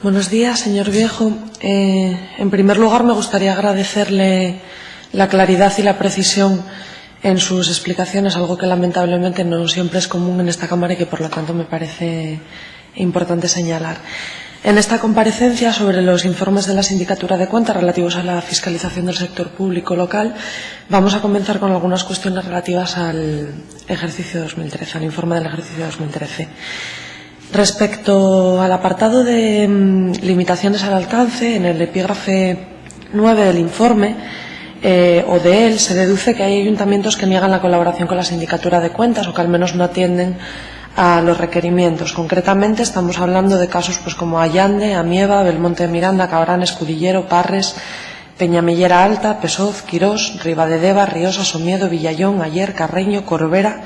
Buenos días, señor Viejo. En primer lugar, me gustaría agradecerle la claridad y la precisión en sus explicaciones, algo que lamentablemente no siempre es común en esta Cámara y que, por lo tanto, me parece importante señalar. En esta comparecencia sobre los informes de la Sindicatura de Cuentas relativos a la fiscalización del sector público local, vamos a comenzar con algunas cuestiones relativas al ejercicio 2013, al informe del ejercicio 2013. Respecto al apartado de limitaciones al alcance, en el epígrafe 9 del informe, o de él, se deduce que hay ayuntamientos que niegan la colaboración con la Sindicatura de Cuentas o que al menos no atienden a los requerimientos. Concretamente, estamos hablando de casos como Allande, Amieva, Belmonte de Miranda, Cabrán, Escudillero, Parres, Peñamellera Alta, Pesoz, Quirós, Ribadedeva, Riosa, Somiedo, Villayón, Ayer, Carreño, Corbera,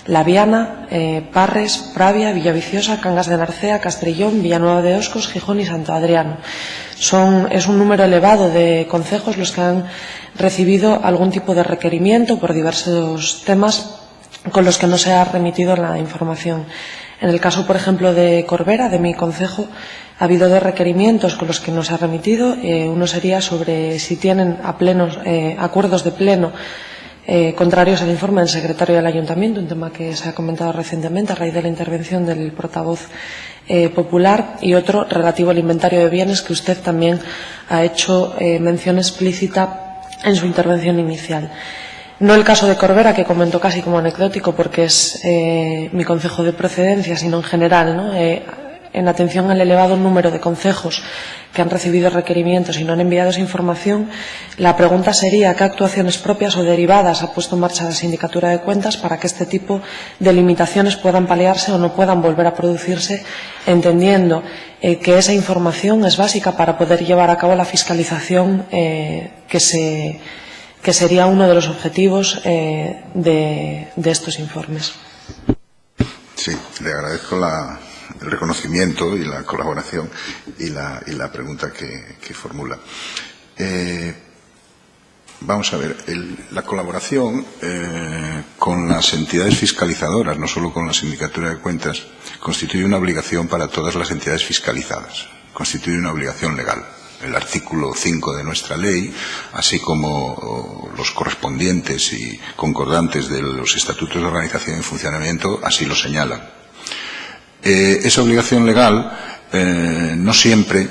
La Viana, Parres, Pravia, Villaviciosa, Cangas de Narcea, Castrillón, Villanueva de Oscos, Gijón y Santo Adriano. Es un número elevado de concejos los que han recibido algún tipo de requerimiento por diversos temas con los que no se ha remitido la información. En el caso, por ejemplo, de Corbera, de mi concejo, ha habido dos requerimientos con los que no se ha remitido. Uno sería sobre si tienen acuerdos de pleno contrarios al informe del secretario del Ayuntamiento, un tema que se ha comentado recientemente a raíz de la intervención del portavoz popular, y otro relativo al inventario de bienes, que usted también ha hecho mención explícita en su intervención inicial. No el caso de Corbera, que comentó casi como anecdótico porque es mi concejo de procedencia, sino en general, ¿no? En atención al elevado número de concejos que han recibido requerimientos y no han enviado esa información, la pregunta sería ¿qué actuaciones propias o derivadas ha puesto en marcha la Sindicatura de Cuentas para que este tipo de limitaciones puedan paliarse o no puedan volver a producirse, entendiendo que esa información es básica para poder llevar a cabo la fiscalización que sería uno de los objetivos de estos informes? Sí, le agradezco el reconocimiento y la colaboración y la pregunta que formula. Vamos a ver, la colaboración con las entidades fiscalizadoras, no solo con la Sindicatura de Cuentas, constituye una obligación para todas las entidades fiscalizadas, constituye una obligación legal. El artículo 5 de nuestra ley, así como los correspondientes y concordantes de los estatutos de organización y funcionamiento, así lo señalan. Esa obligación legal no siempre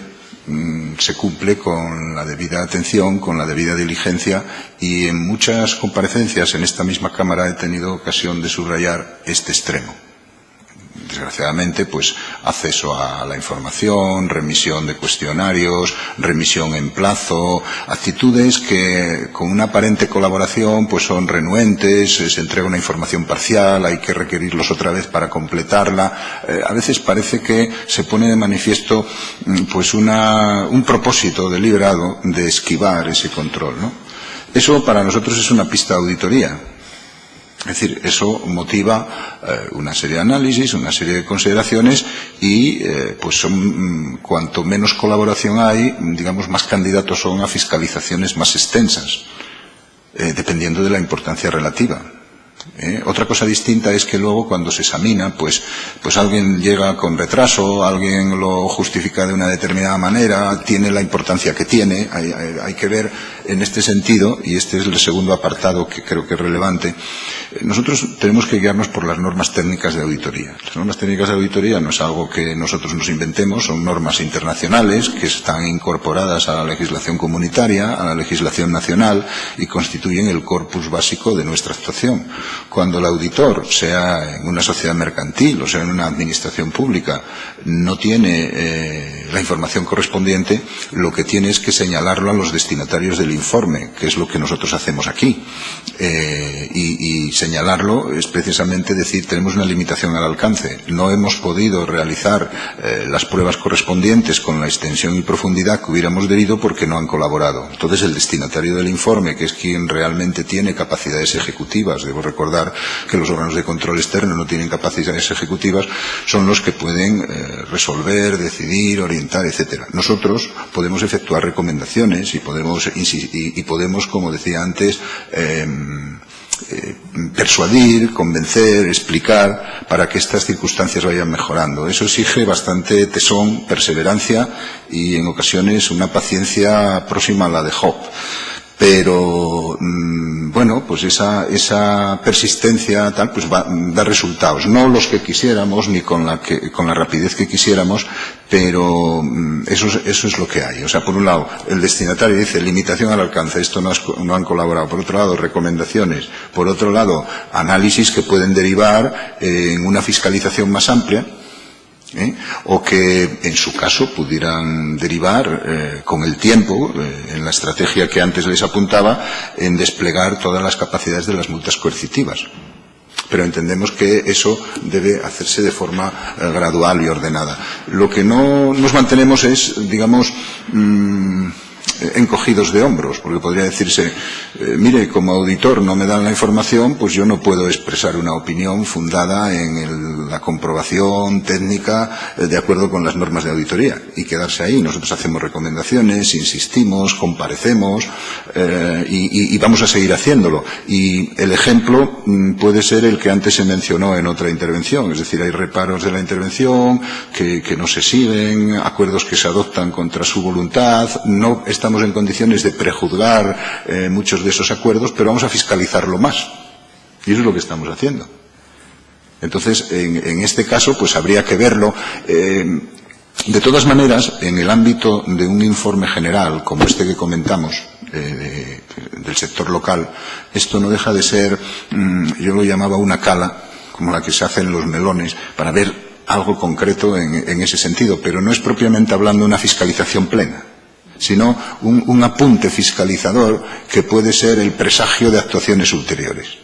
se cumple con la debida atención, con la debida diligencia, y en muchas comparecencias en esta misma Cámara he tenido ocasión de subrayar este extremo. Desgraciadamente, acceso a la información, remisión de cuestionarios, remisión en plazo, actitudes que con una aparente colaboración son renuentes, se entrega una información parcial, hay que requerirlos otra vez para completarla. A veces parece que se pone de manifiesto un propósito deliberado de esquivar ese control, ¿no? Eso para nosotros es una pista de auditoría. Es decir, eso motiva una serie de análisis, una serie de consideraciones y cuanto menos colaboración hay, digamos, más candidatos son a fiscalizaciones más extensas, dependiendo de la importancia relativa. Otra cosa distinta es que luego cuando se examina, pues alguien llega con retraso, alguien lo justifica de una determinada manera, tiene la importancia que tiene. Hay que ver en este sentido, y este es el segundo apartado que creo que es relevante. Nosotros tenemos que guiarnos por las normas técnicas de auditoría. Las normas técnicas de auditoría no es algo que nosotros nos inventemos, son normas internacionales que están incorporadas a la legislación comunitaria, a la legislación nacional, y constituyen el corpus básico de nuestra actuación. Cuando el auditor, sea en una sociedad mercantil o sea en una administración pública, no tiene la información correspondiente, lo que tiene es que señalarlo a los destinatarios del informe, que es lo que nosotros hacemos aquí. Y señalarlo es precisamente decir, tenemos una limitación al alcance. No hemos podido realizar las pruebas correspondientes con la extensión y profundidad que hubiéramos debido porque no han colaborado. Entonces, el destinatario del informe, que es quien realmente tiene capacidades ejecutivas, debo recordar que los órganos de control externo no tienen capacidades ejecutivas, son los que pueden resolver, decidir, orientar, etcétera. Nosotros podemos efectuar recomendaciones y podemos, como decía antes, persuadir, convencer, explicar para que estas circunstancias vayan mejorando. Eso exige bastante tesón, perseverancia y en ocasiones una paciencia próxima a la de Job. Pero, bueno, pues esa persistencia tal, pues da resultados. No los que quisiéramos, ni con la rapidez que quisiéramos, pero eso es lo que hay. O sea, por un lado, el destinatario dice limitación al alcance, esto no han colaborado. Por otro lado, recomendaciones. Por otro lado, análisis que pueden derivar en una fiscalización más amplia, o que en su caso pudieran derivar con el tiempo, en la estrategia que antes les apuntaba, en desplegar todas las capacidades de las multas coercitivas. Pero entendemos que eso debe hacerse de forma gradual y ordenada. Lo que no nos mantenemos es, digamos, encogidos de hombros, porque podría decirse, mire, como auditor no me dan la información, pues yo no puedo expresar una opinión fundada en la comprobación técnica de acuerdo con las normas de auditoría y quedarse ahí. Nosotros hacemos recomendaciones, insistimos, comparecemos y vamos a seguir haciéndolo. Y el ejemplo puede ser el que antes se mencionó en otra intervención, es decir, hay reparos de la intervención que no se siguen, acuerdos que se adoptan contra su voluntad, no estamos en condiciones de prejuzgar muchos de esos acuerdos, pero vamos a fiscalizarlo más. Y eso es lo que estamos haciendo. Entonces, en este caso, pues habría que verlo. De todas maneras, en el ámbito de un informe general, como este que comentamos, del sector local, esto no deja de ser, yo lo llamaba una cala, como la que se hace en los melones, para ver algo concreto en ese sentido, pero no es propiamente hablando una fiscalización plena, sino un apunte fiscalizador que puede ser el presagio de actuaciones ulteriores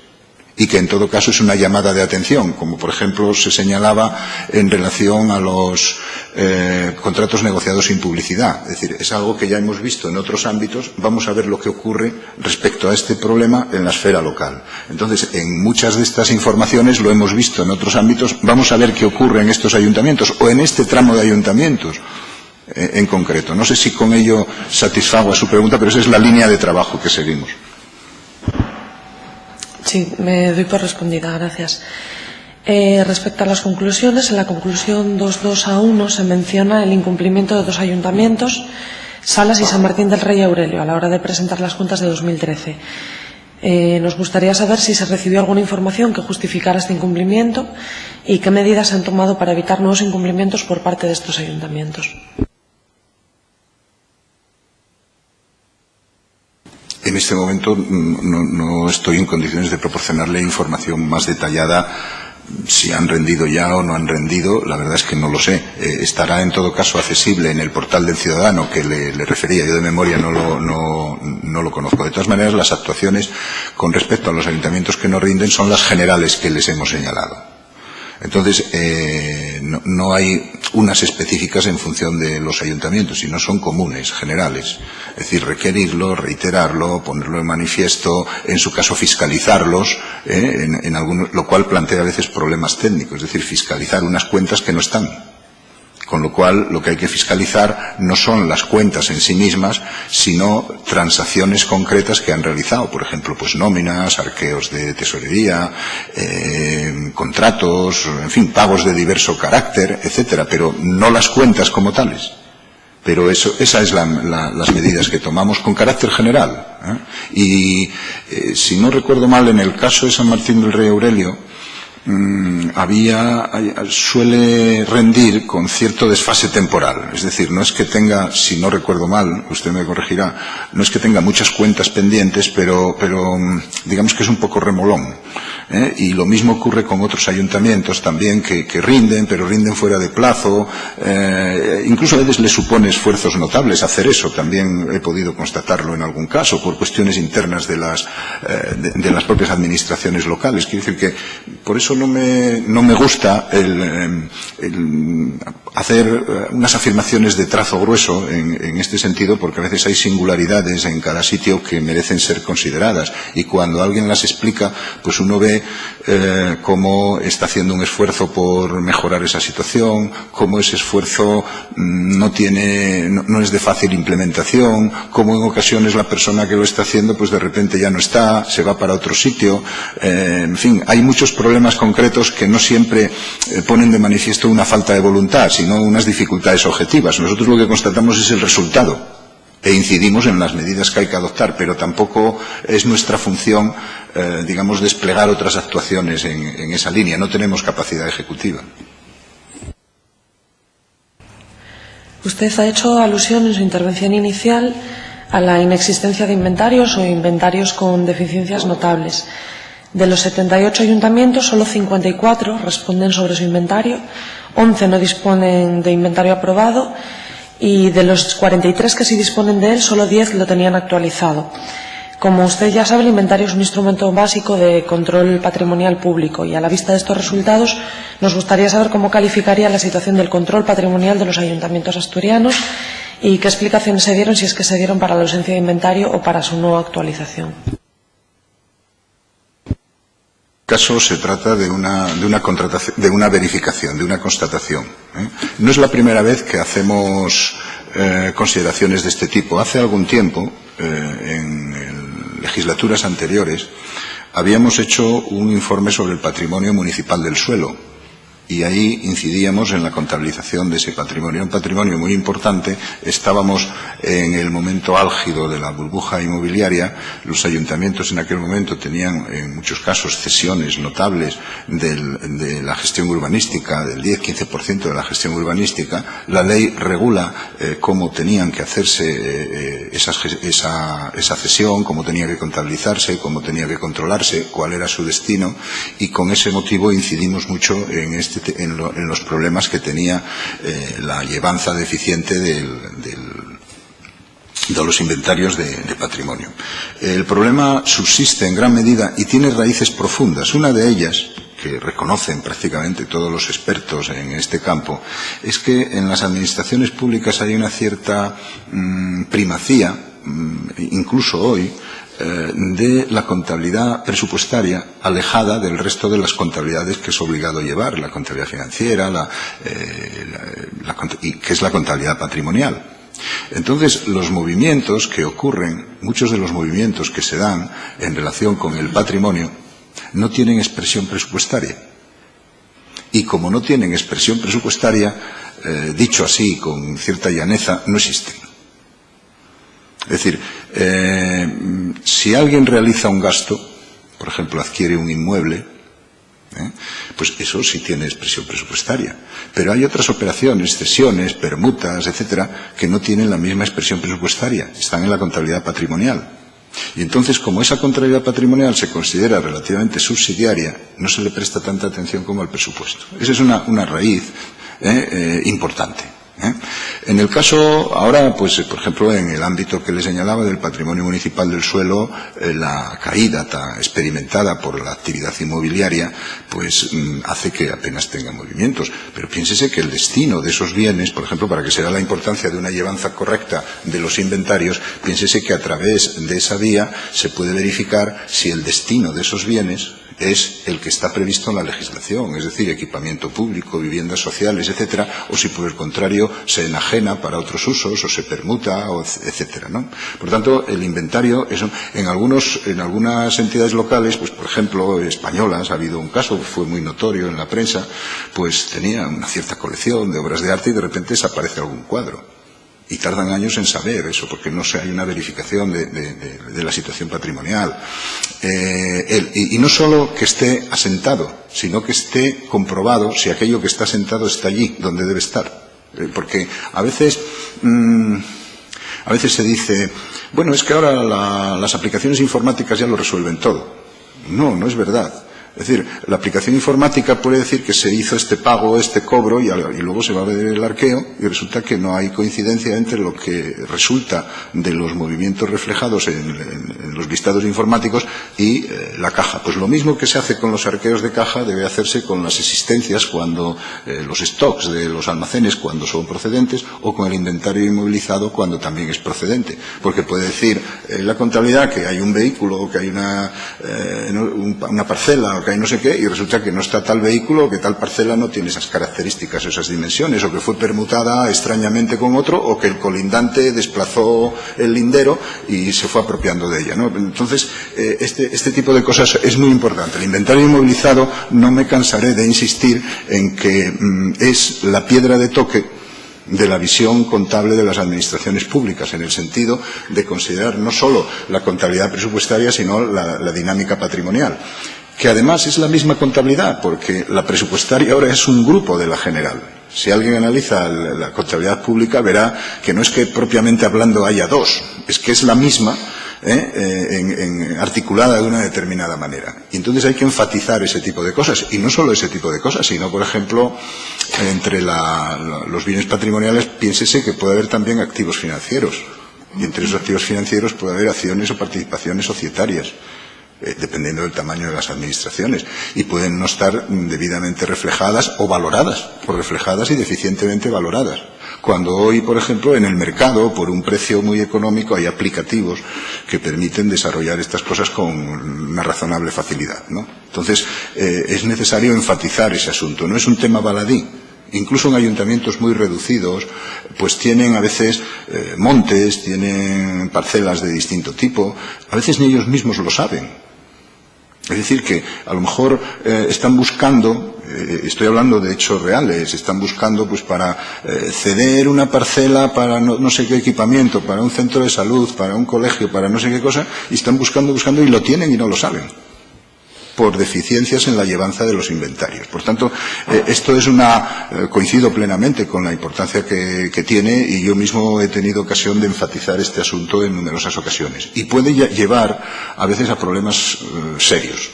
y que en todo caso es una llamada de atención, como por ejemplo se señalaba en relación a los contratos negociados sin publicidad. Es decir, es algo que ya hemos visto en otros ámbitos, vamos a ver lo que ocurre respecto a este problema en la esfera local. Entonces, en muchas de estas informaciones lo hemos visto en otros ámbitos, vamos a ver qué ocurre en estos ayuntamientos o en este tramo de ayuntamientos en concreto. No sé si con ello satisfago a su pregunta, pero esa es la línea de trabajo que seguimos. Sí, me doy por respondida, gracias. Respecto a las conclusiones, en la conclusión 2.2a1 se menciona el incumplimiento de 2 ayuntamientos, Salas y San Martín del Rey Aurelio, a la hora de presentar las cuentas de 2013. Nos gustaría saber si se recibió alguna información que justificara este incumplimiento y qué medidas se han tomado para evitar nuevos incumplimientos por parte de estos ayuntamientos. En este momento no estoy en condiciones de proporcionarle información más detallada. Si han rendido ya o no han rendido, la verdad es que no lo sé. Estará en todo caso accesible en el portal del ciudadano que le refería. Yo de memoria no lo conozco. De todas maneras, las actuaciones con respecto a los ayuntamientos que no rinden son las generales que les hemos señalado. Entonces, no hay unas específicas en función de los ayuntamientos, sino son comunes, generales. Es decir, requerirlo, reiterarlo, ponerlo en manifiesto, en su caso fiscalizarlos, lo cual plantea a veces problemas técnicos, es decir, fiscalizar unas cuentas que no están. Con lo cual, lo que hay que fiscalizar no son las cuentas en sí mismas, sino transacciones concretas que han realizado. Por ejemplo, pues nóminas, arqueos de tesorería, contratos, en fin, pagos de diverso carácter, etcétera, pero no las cuentas como tales. Pero esas es las medidas que tomamos con carácter general. Y si no recuerdo mal, en el caso de San Martín del Rey Aurelio, suele rendir con cierto desfase temporal. Es decir, no es que tenga, si no recuerdo mal, usted me corregirá, no es que tenga muchas cuentas pendientes, pero digamos que es un poco remolón. Y lo mismo ocurre con otros ayuntamientos también que rinden, pero rinden fuera de plazo. Incluso a veces les supone esfuerzos notables hacer eso. También he podido constatarlo en algún caso por cuestiones internas de las propias administraciones locales. Quiero decir que por eso no me gusta hacer unas afirmaciones de trazo grueso en este sentido, porque a veces hay singularidades en cada sitio que merecen ser consideradas, y cuando alguien las explica, pues uno ve cómo está haciendo un esfuerzo por mejorar esa situación, cómo ese esfuerzo no es de fácil implementación, cómo en ocasiones la persona que lo está haciendo pues de repente ya no está, se va para otro sitio, en fin, hay muchos problemas concretos que no siempre ponen de manifiesto una falta de voluntad, sino unas dificultades objetivas. Nosotros lo que constatamos es el resultado e incidimos en las medidas que hay que adoptar, pero tampoco es nuestra función, digamos, desplegar otras actuaciones en esa línea. No tenemos capacidad ejecutiva. Usted ha hecho alusión en su intervención inicial a la inexistencia de inventarios o inventarios con deficiencias notables. De los 78 ayuntamientos, solo 54 responden sobre su inventario, 11 no disponen de inventario aprobado y de los 43 que sí disponen de él, solo 10 lo tenían actualizado. Como usted ya sabe, el inventario es un instrumento básico de control patrimonial público y a la vista de estos resultados nos gustaría saber cómo calificaría la situación del control patrimonial de los ayuntamientos asturianos y qué explicaciones se dieron, si es que se dieron, para la ausencia de inventario o para su no actualización. En este caso se trata de una verificación, de una constatación. No es la primera vez que hacemos consideraciones de este tipo. Hace algún tiempo, en legislaturas anteriores, habíamos hecho un informe sobre el patrimonio municipal del suelo y ahí incidíamos en la contabilización de ese patrimonio. Un patrimonio muy importante. Estábamos en el momento álgido de la burbuja inmobiliaria. Los ayuntamientos en aquel momento tenían en muchos casos cesiones notables de la gestión urbanística, del 10-15% de la gestión urbanística. La ley regula cómo tenían que hacerse esa cesión, cómo tenía que contabilizarse, cómo tenía que controlarse, cuál era su destino, y con ese motivo incidimos mucho en los problemas que tenía la llevanza deficiente de los inventarios de patrimonio. El problema subsiste en gran medida y tiene raíces profundas. Una de ellas, que reconocen prácticamente todos los expertos en este campo, es que en las administraciones públicas hay una cierta primacía, incluso hoy, de la contabilidad presupuestaria alejada del resto de las contabilidades que es obligado llevar, la contabilidad financiera, que es la contabilidad patrimonial. Entonces, los movimientos que ocurren, muchos de los movimientos que se dan en relación con el patrimonio, no tienen expresión presupuestaria. Y como no tienen expresión presupuestaria, dicho así con cierta llaneza, no existen. Es decir, si alguien realiza un gasto, por ejemplo, adquiere un inmueble, pues eso sí tiene expresión presupuestaria. Pero hay otras operaciones, cesiones, permutas, etcétera, que no tienen la misma expresión presupuestaria, están en la contabilidad patrimonial. Y entonces, como esa contabilidad patrimonial se considera relativamente subsidiaria, no se le presta tanta atención como al presupuesto. Esa es una raíz importante. En el caso ahora, pues por ejemplo, en el ámbito que le señalaba del patrimonio municipal del suelo, la caída tan experimentada por la actividad inmobiliaria, pues hace que apenas tenga movimientos. Pero piénsese que el destino de esos bienes, por ejemplo, para que se vea la importancia de una llevanza correcta de los inventarios, piénsese que a través de esa vía se puede verificar si el destino de esos bienes es el que está previsto en la legislación, es decir, equipamiento público, viviendas sociales, etcétera, o si por el contrario se enajena para otros usos o se permuta, etcétera, ¿no? Por tanto, el inventario, en algunas entidades locales, pues por ejemplo, españolas, ha habido un caso que fue muy notorio en la prensa, pues tenía una cierta colección de obras de arte y de repente desaparece algún cuadro. Y tardan años en saber eso, porque no hay una verificación de la situación patrimonial. Y no solo que esté asentado, sino que esté comprobado si aquello que está asentado está allí, donde debe estar. Porque a veces se dice, bueno, es que ahora las aplicaciones informáticas ya lo resuelven todo. No, no es verdad. Es decir, la aplicación informática puede decir que se hizo este pago, este cobro, y luego se va a ver el arqueo y resulta que no hay coincidencia entre lo que resulta de los movimientos reflejados en los listados informáticos y la caja. Pues lo mismo que se hace con los arqueos de caja debe hacerse con las existencias cuando los stocks de los almacenes cuando son procedentes o con el inventario inmovilizado cuando también es procedente. Porque puede decir la contabilidad que hay un vehículo o que hay una parcela o que hay no sé qué, y resulta que no está tal vehículo o que tal parcela no tiene esas características o esas dimensiones, o que fue permutada extrañamente con otro, o que el colindante desplazó el lindero y se fue apropiando de ella, ¿no? Entonces, este tipo de cosas es muy importante. El inventario inmovilizado, no me cansaré de insistir en que es la piedra de toque de la visión contable de las administraciones públicas, en el sentido de considerar no solo la contabilidad presupuestaria, sino la dinámica patrimonial, que además es la misma contabilidad, porque la presupuestaria ahora es un grupo de la general. Si alguien analiza la contabilidad pública, verá que no es que propiamente hablando haya dos, es que es la misma, articulada de una determinada manera. Y entonces hay que enfatizar ese tipo de cosas. Y no solo ese tipo de cosas, sino, por ejemplo, entre los bienes patrimoniales, piénsese que puede haber también activos financieros. Y entre esos activos financieros puede haber acciones o participaciones societarias, dependiendo del tamaño de las administraciones, y pueden no estar debidamente reflejadas o valoradas, o reflejadas y deficientemente valoradas. Cuando hoy, por ejemplo, en el mercado, por un precio muy económico, hay aplicativos que permiten desarrollar estas cosas con una razonable facilidad, ¿no? Entonces, es necesario enfatizar ese asunto. No es un tema baladí. Incluso en ayuntamientos muy reducidos, pues tienen a veces montes, tienen parcelas de distinto tipo. A veces ni ellos mismos lo saben. Es decir, que a lo mejor están buscando, estoy hablando de hechos reales, están buscando pues para ceder una parcela para no sé qué equipamiento, para un centro de salud, para un colegio, para no sé qué cosa, y están buscando y lo tienen y no lo saben, por deficiencias en la llevanza de los inventarios. Por tanto, esto es coincido plenamente con la importancia que tiene, y yo mismo he tenido ocasión de enfatizar este asunto en numerosas ocasiones. Y puede llevar a veces a problemas serios,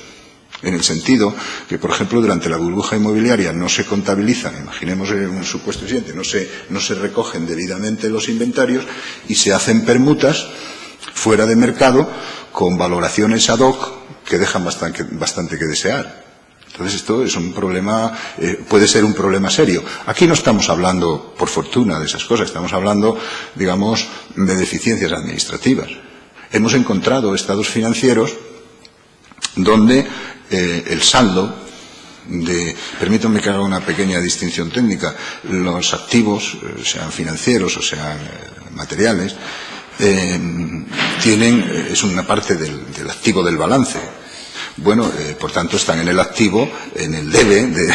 en el sentido que, por ejemplo, durante la burbuja inmobiliaria no se contabilizan, imaginemos un supuesto siguiente, no se recogen debidamente los inventarios y se hacen permutas fuera de mercado con valoraciones ad hoc que dejan bastante que desear. Entonces esto es un problema, puede ser un problema serio. Aquí no estamos hablando, por fortuna, de esas cosas, estamos hablando, digamos, de deficiencias administrativas. Hemos encontrado estados financieros donde el saldo permítanme que haga una pequeña distinción técnica, los activos, sean financieros o sean materiales, es una parte del activo del balance. Bueno, por tanto, están en el activo, en el debe,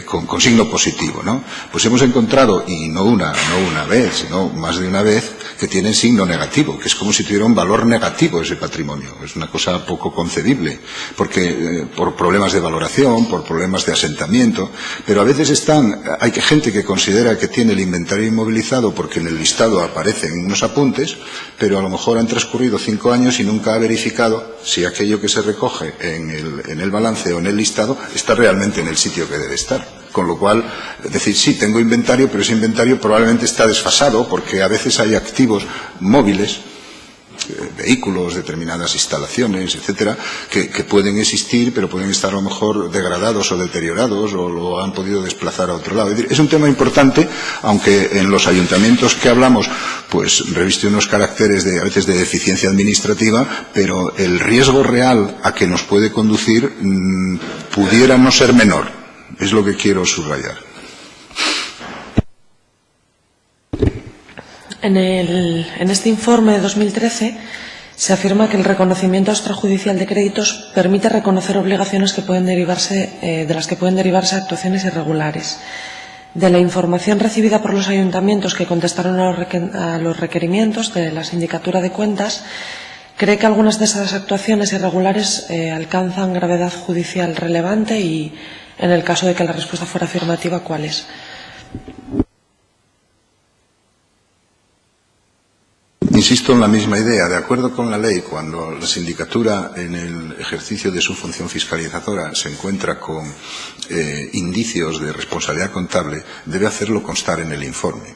con signo positivo, ¿no? Pues hemos encontrado, y no una vez, sino más de una vez, que tienen signo negativo, que es como si tuviera un valor negativo ese patrimonio. Es una cosa poco concebible, porque por problemas de valoración, por problemas de asentamiento, pero a veces hay gente que considera que tiene el inventario inmovilizado porque en el listado aparecen unos apuntes, pero a lo mejor han transcurrido 5 años y nunca ha verificado si aquello que se recoge en el balance o en el listado está realmente en el sitio que debe estar. Con lo cual, decir, sí, tengo inventario, pero ese inventario probablemente está desfasado porque a veces hay activos móviles, vehículos, determinadas instalaciones, etcétera, que pueden existir, pero pueden estar a lo mejor degradados o deteriorados o lo han podido desplazar a otro lado. Es decir, es un tema importante, aunque en los ayuntamientos que hablamos, pues reviste unos caracteres a veces de deficiencia administrativa, pero el riesgo real a que nos puede conducir pudiera no ser menor. Es lo que quiero subrayar. En este informe de 2013 se afirma que el reconocimiento extrajudicial de créditos permite reconocer obligaciones que pueden de las que pueden derivarse actuaciones irregulares. De la información recibida por los ayuntamientos que contestaron a los requerimientos de la Sindicatura de Cuentas, ¿cree que algunas de esas actuaciones irregulares alcanzan gravedad judicial relevante? Y, en el caso de que la respuesta fuera afirmativa, ¿cuál es? Insisto en la misma idea. De acuerdo con la ley, cuando la sindicatura en el ejercicio de su función fiscalizadora se encuentra con indicios de responsabilidad contable, debe hacerlo constar en el informe,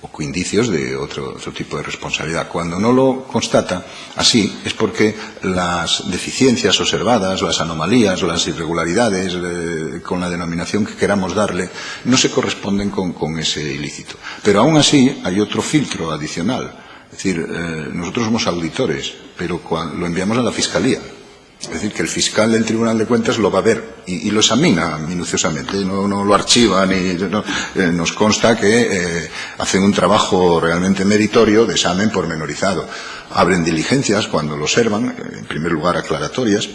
o con indicios de otro tipo de responsabilidad. Cuando no lo constata así, es porque las deficiencias observadas, las anomalías, las irregularidades, con la denominación que queramos darle, no se corresponden con ese ilícito. Pero aún así hay otro filtro adicional. Es decir, nosotros somos auditores, pero lo enviamos a la Fiscalía. Es decir, que el fiscal del Tribunal de Cuentas lo va a ver y lo examina minuciosamente, no lo archiva, nos consta que hacen un trabajo realmente meritorio de examen pormenorizado. Abren diligencias cuando lo observan, en primer lugar aclaratorias,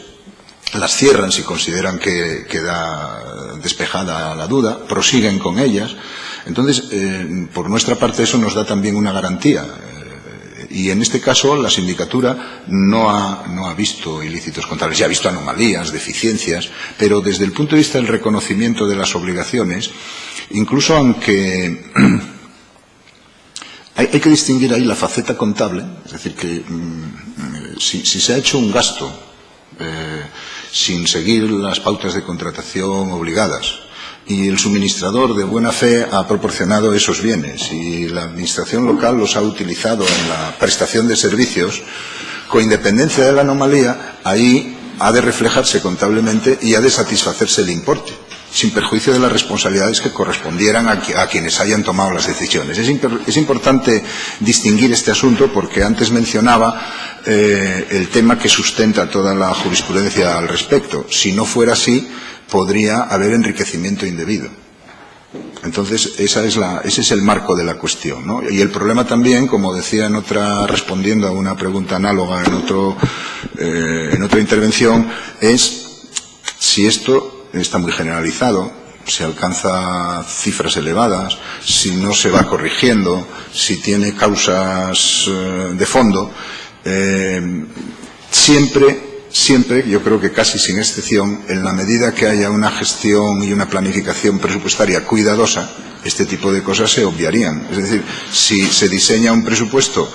las cierran si consideran que queda despejada la duda, prosiguen con ellas. Entonces, por nuestra parte, eso nos da también una garantía. Y en este caso la sindicatura no ha visto ilícitos contables, ya ha visto anomalías, deficiencias, pero desde el punto de vista del reconocimiento de las obligaciones, incluso aunque hay que distinguir ahí la faceta contable, es decir, que si se ha hecho un gasto sin seguir las pautas de contratación obligadas, y el suministrador de buena fe ha proporcionado esos bienes y la administración local los ha utilizado en la prestación de servicios, con independencia de la anomalía, ahí ha de reflejarse contablemente y ha de satisfacerse el importe, sin perjuicio de las responsabilidades que correspondieran a quienes hayan tomado las decisiones. Es importante distinguir este asunto porque antes mencionaba el tema que sustenta toda la jurisprudencia al respecto. Si no fuera así, podría haber enriquecimiento indebido. Entonces, ese es el marco de la cuestión, ¿no? Y el problema también, como decía respondiendo a una pregunta análoga en otra intervención, es si esto está muy generalizado, se alcanza cifras elevadas, si no se va corrigiendo, si tiene causas de fondo, Siempre, yo creo que casi sin excepción, en la medida que haya una gestión y una planificación presupuestaria cuidadosa, este tipo de cosas se obviarían. Es decir, si se diseña un presupuesto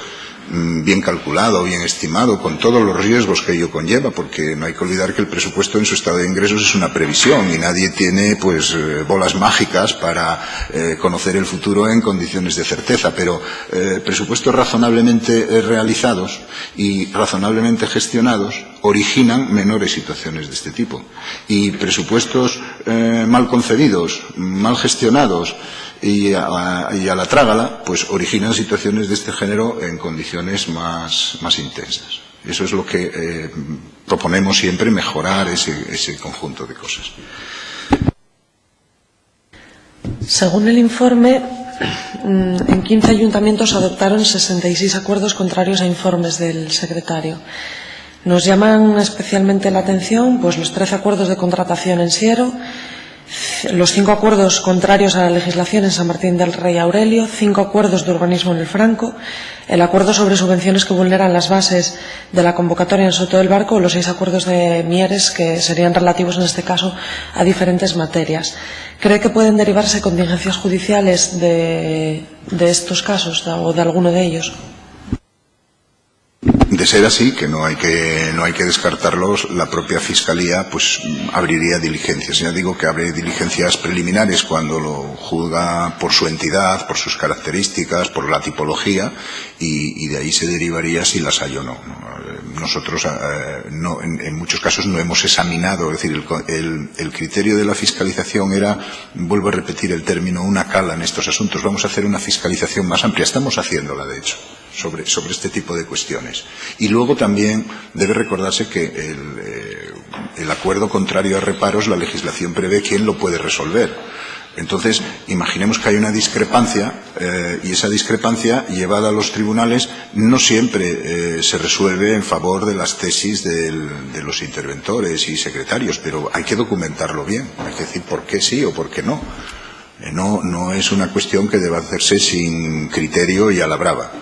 bien calculado, bien estimado, con todos los riesgos que ello conlleva, porque no hay que olvidar que el presupuesto en su estado de ingresos es una previsión y nadie tiene bolas mágicas para conocer el futuro en condiciones de certeza, pero presupuestos razonablemente realizados y razonablemente gestionados originan menores situaciones de este tipo. Y presupuestos mal concebidos, mal gestionados y a la trágala, pues originan situaciones de este género en condiciones más intensas. Eso es lo que proponemos siempre, mejorar ese conjunto de cosas. Según el informe, en 15 ayuntamientos adoptaron 66 acuerdos contrarios a informes del secretario. Nos llaman especialmente la atención pues los 13 acuerdos de contratación en Siero, los 5 acuerdos contrarios a la legislación en San Martín del Rey Aurelio, 5 acuerdos de urbanismo en el Franco, el acuerdo sobre subvenciones que vulneran las bases de la convocatoria en Soto del Barco o los 6 acuerdos de Mieres que serían relativos en este caso a diferentes materias. ¿Cree que pueden derivarse contingencias judiciales de estos casos o de alguno de ellos? De ser así, que no hay que descartarlos, la propia Fiscalía pues abriría diligencias. Ya digo que abre diligencias preliminares cuando lo juzga por su entidad, por sus características, por la tipología y de ahí se derivaría si las hay o no. Nosotros en muchos casos no hemos examinado, es decir, el criterio de la fiscalización era, vuelvo a repetir el término, una cala en estos asuntos. Vamos a hacer una fiscalización más amplia, estamos haciéndola de hecho. Sobre este tipo de cuestiones. Y luego también debe recordarse que el acuerdo contrario a reparos, la legislación prevé quién lo puede resolver. Entonces, imaginemos que hay una discrepancia y esa discrepancia llevada a los tribunales no siempre se resuelve en favor de las tesis de los interventores y secretarios, pero hay que documentarlo bien, hay que decir por qué sí o por qué no. No es una cuestión que deba hacerse sin criterio y a la brava.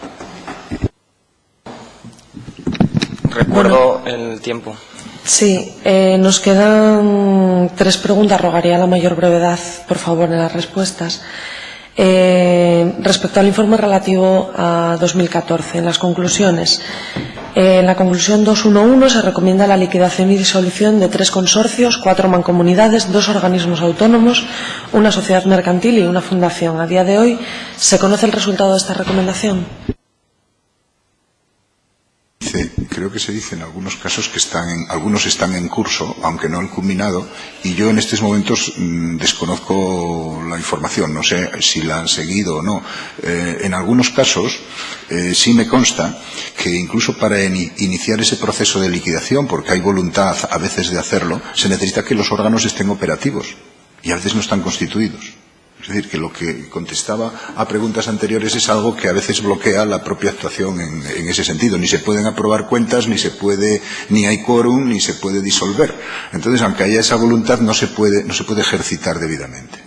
Recuerdo el tiempo. Sí, nos quedan 3 preguntas. Rogaría la mayor brevedad, por favor, en las respuestas. Respecto al informe relativo a 2014, en las conclusiones, en la conclusión 2.1.1 se recomienda la liquidación y disolución de 3 consorcios, 4 mancomunidades, 2 organismos autónomos, una sociedad mercantil y una fundación. A día de hoy, ¿se conoce el resultado de esta recomendación? Creo que se dice en algunos casos que algunos están en curso, aunque no han culminado, y yo en estos momentos desconozco la información, no sé si la han seguido o no. En algunos casos sí me consta que incluso para iniciar ese proceso de liquidación, porque hay voluntad a veces de hacerlo, se necesita que los órganos estén operativos y a veces no están constituidos. Es decir, que lo que contestaba a preguntas anteriores es algo que a veces bloquea la propia actuación en ese sentido. Ni se pueden aprobar cuentas, ni hay quórum, ni se puede disolver. Entonces, aunque haya esa voluntad, no se puede ejercitar debidamente.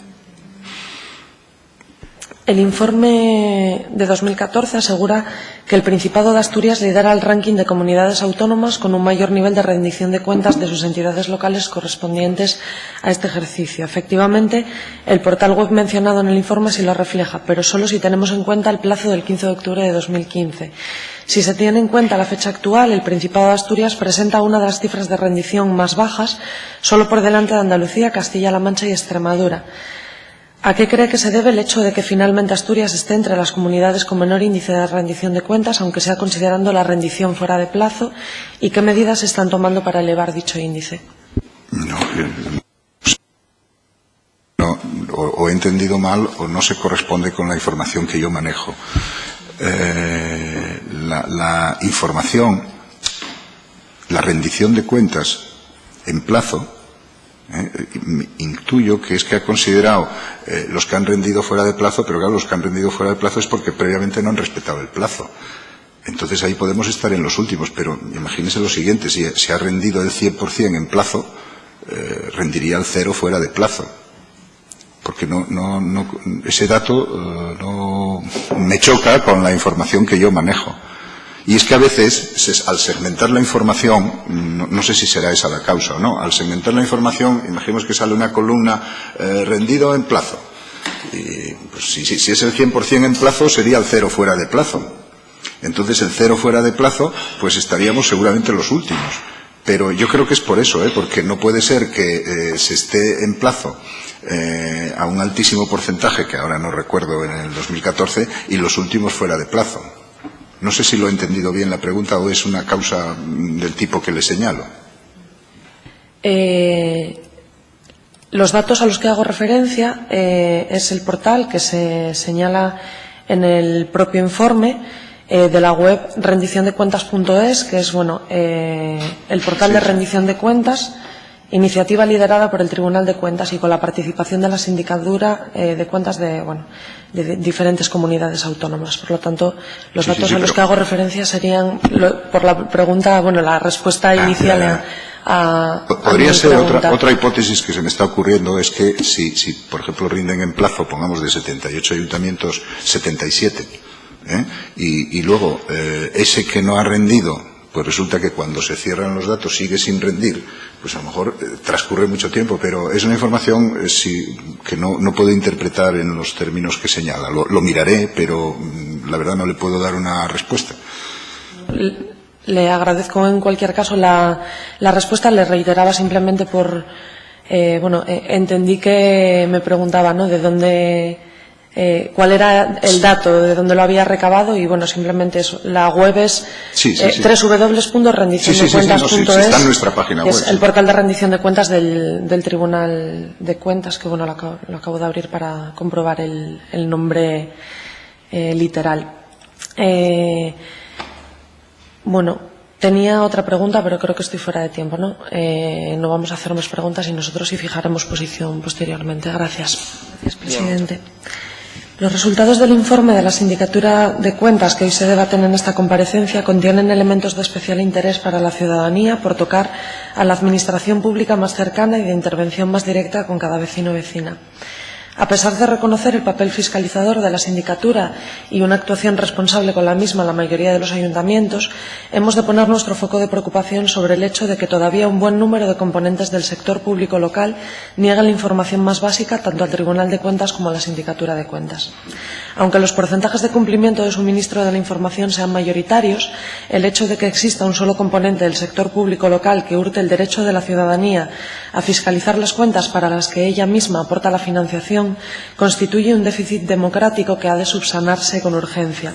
El informe de 2014 asegura que el Principado de Asturias lidera el ranking de comunidades autónomas con un mayor nivel de rendición de cuentas de sus entidades locales correspondientes a este ejercicio. Efectivamente, el portal web mencionado en el informe sí lo refleja, pero solo si tenemos en cuenta el plazo del 15 de octubre de 2015. Si se tiene en cuenta la fecha actual, el Principado de Asturias presenta una de las cifras de rendición más bajas, solo por delante de Andalucía, Castilla-La Mancha y Extremadura. ¿A qué cree que se debe el hecho de que finalmente Asturias esté entre las comunidades con menor índice de rendición de cuentas, aunque sea considerando la rendición fuera de plazo? ¿Y qué medidas se están tomando para elevar dicho índice? O he entendido mal o no se corresponde con la información que yo manejo. La información, la rendición de cuentas en plazo, intuyo que es que ha considerado los que han rendido fuera de plazo, pero claro, los que han rendido fuera de plazo es porque previamente no han respetado el plazo. Entonces ahí podemos estar en los últimos, pero imagínese lo siguiente, si se ha rendido el 100% en plazo, rendiría el 0 fuera de plazo. Porque ese dato no me choca con la información que yo manejo. Y es que a veces, al segmentar la información, no sé si será esa la causa o no, al segmentar la información, imaginemos que sale una columna rendido en plazo. Y, pues, si es el 100% en plazo, sería el 0 fuera de plazo. Entonces, el 0 fuera de plazo, pues estaríamos seguramente los últimos. Pero yo creo que es por eso, porque no puede ser que se esté en plazo a un altísimo porcentaje, que ahora no recuerdo en el 2014, y los últimos fuera de plazo. No sé si lo he entendido bien la pregunta o es una causa del tipo que le señalo. Los datos a los que hago referencia es el portal que se señala en el propio informe de la web rendiciondecuentas.es, que es el portal de rendición de cuentas, iniciativa liderada por el Tribunal de Cuentas y con la participación de la Sindicatura de Cuentas de diferentes comunidades autónomas. Por lo tanto, los datos a los que hago referencia serían, por la pregunta, la respuesta inicial podría ser otra hipótesis que se me está ocurriendo, es que si por ejemplo rinden en plazo, pongamos de 78 ayuntamientos, 77, y luego ese que no ha rendido, pues resulta que cuando se cierran los datos sigue sin rendir, pues a lo mejor transcurre mucho tiempo, pero es una información que no puedo interpretar en los términos que señala. Lo miraré, pero la verdad no le puedo dar una respuesta. Le agradezco en cualquier caso la respuesta. Le reiteraba simplemente entendí que me preguntaba, de dónde, cuál era el dato, de dónde lo había recabado, y simplemente eso. La web es www.rendiciondecuentas.es, está en nuestra página web. Es el portal de rendición de cuentas del Tribunal de Cuentas, que lo acabo de abrir para comprobar el nombre literal. Tenía otra pregunta, pero creo que estoy fuera de tiempo, ¿no? No vamos a hacer más preguntas y nosotros sí fijaremos posición posteriormente. Gracias. Gracias, presidente. Los resultados del informe de la Sindicatura de Cuentas que hoy se debaten en esta comparecencia contienen elementos de especial interés para la ciudadanía por tocar a la administración pública más cercana y de intervención más directa con cada vecino o vecina. A pesar de reconocer el papel fiscalizador de la sindicatura y una actuación responsable con la misma en la mayoría de los ayuntamientos, hemos de poner nuestro foco de preocupación sobre el hecho de que todavía un buen número de componentes del sector público local niegan la información más básica tanto al Tribunal de Cuentas como a la Sindicatura de Cuentas. Aunque los porcentajes de cumplimiento de suministro de la información sean mayoritarios, el hecho de que exista un solo componente del sector público local que hurte el derecho de la ciudadanía a fiscalizar las cuentas para las que ella misma aporta la financiación constituye un déficit democrático que ha de subsanarse con urgencia.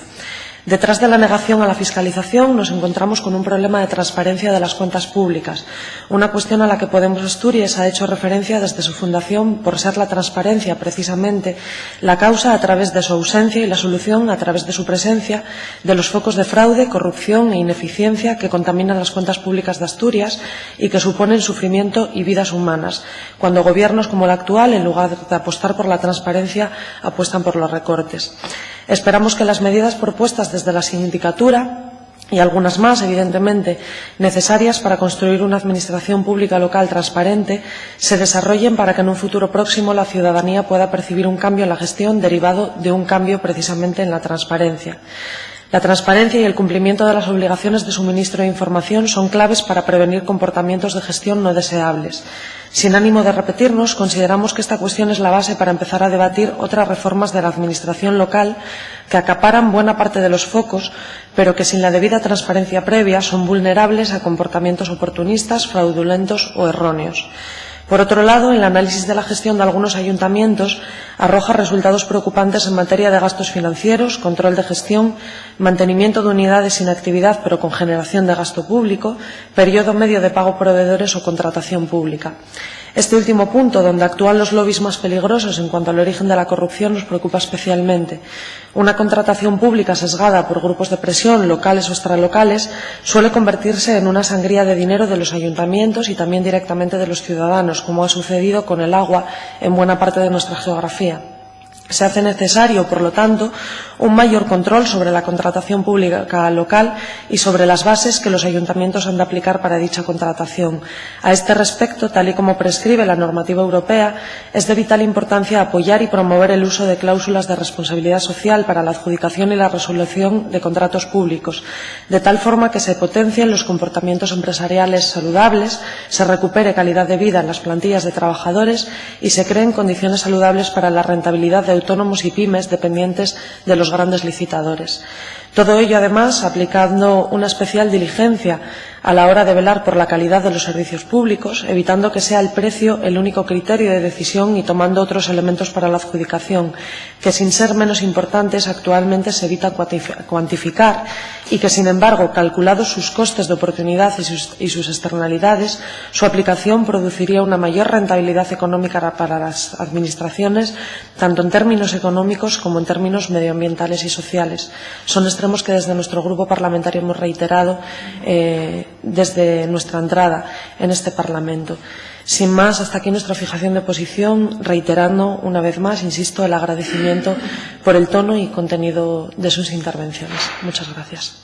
Detrás de la negación a la fiscalización nos encontramos con un problema de transparencia de las cuentas públicas, una cuestión a la que Podemos Asturias ha hecho referencia desde su fundación por ser la transparencia, precisamente, la causa a través de su ausencia y la solución a través de su presencia de los focos de fraude, corrupción e ineficiencia que contaminan las cuentas públicas de Asturias y que suponen sufrimiento y vidas humanas, cuando gobiernos como el actual, en lugar de apostar por la transparencia, apuestan por los recortes. Esperamos que las medidas propuestas desde la sindicatura y algunas más, evidentemente, necesarias para construir una administración pública local transparente, se desarrollen para que en un futuro próximo la ciudadanía pueda percibir un cambio en la gestión derivado de un cambio precisamente en la transparencia. La transparencia y el cumplimiento de las obligaciones de suministro de información son claves para prevenir comportamientos de gestión no deseables. Sin ánimo de repetirnos, consideramos que esta cuestión es la base para empezar a debatir otras reformas de la administración local que acaparan buena parte de los focos, pero que sin la debida transparencia previa son vulnerables a comportamientos oportunistas, fraudulentos o erróneos. Por otro lado, el análisis de la gestión de algunos ayuntamientos arroja resultados preocupantes en materia de gastos financieros, control de gestión, mantenimiento de unidades sin actividad pero con generación de gasto público, periodo medio de pago a proveedores o contratación pública. Este último punto, donde actúan los lobbies más peligrosos en cuanto al origen de la corrupción, nos preocupa especialmente. Una contratación pública sesgada por grupos de presión, locales o extralocales, suele convertirse en una sangría de dinero de los ayuntamientos y también directamente de los ciudadanos, como ha sucedido con el agua en buena parte de nuestra geografía. Se hace necesario, por lo tanto, un mayor control sobre la contratación pública local y sobre las bases que los ayuntamientos han de aplicar para dicha contratación. A este respecto, tal y como prescribe la normativa europea, es de vital importancia apoyar y promover el uso de cláusulas de responsabilidad social para la adjudicación y la resolución de contratos públicos, de tal forma que se potencien los comportamientos empresariales saludables, se recupere calidad de vida en las plantillas de trabajadores y se creen condiciones saludables para la rentabilidad de autónomos y pymes dependientes de los grandes licitadores. Todo ello, además, aplicando una especial diligencia a la hora de velar por la calidad de los servicios públicos, evitando que sea el precio el único criterio de decisión y tomando otros elementos para la adjudicación, que sin ser menos importantes actualmente se evitan cuantificar y que, sin embargo, calculados sus costes de oportunidad y sus externalidades, su aplicación produciría una mayor rentabilidad económica para las administraciones, tanto en términos económicos como en términos medioambientales y sociales. Son extremos que desde nuestro grupo parlamentario hemos reiterado desde nuestra entrada en este Parlamento. Sin más, hasta aquí nuestra fijación de posición, reiterando una vez más, insisto, el agradecimiento por el tono y contenido de sus intervenciones. Muchas gracias.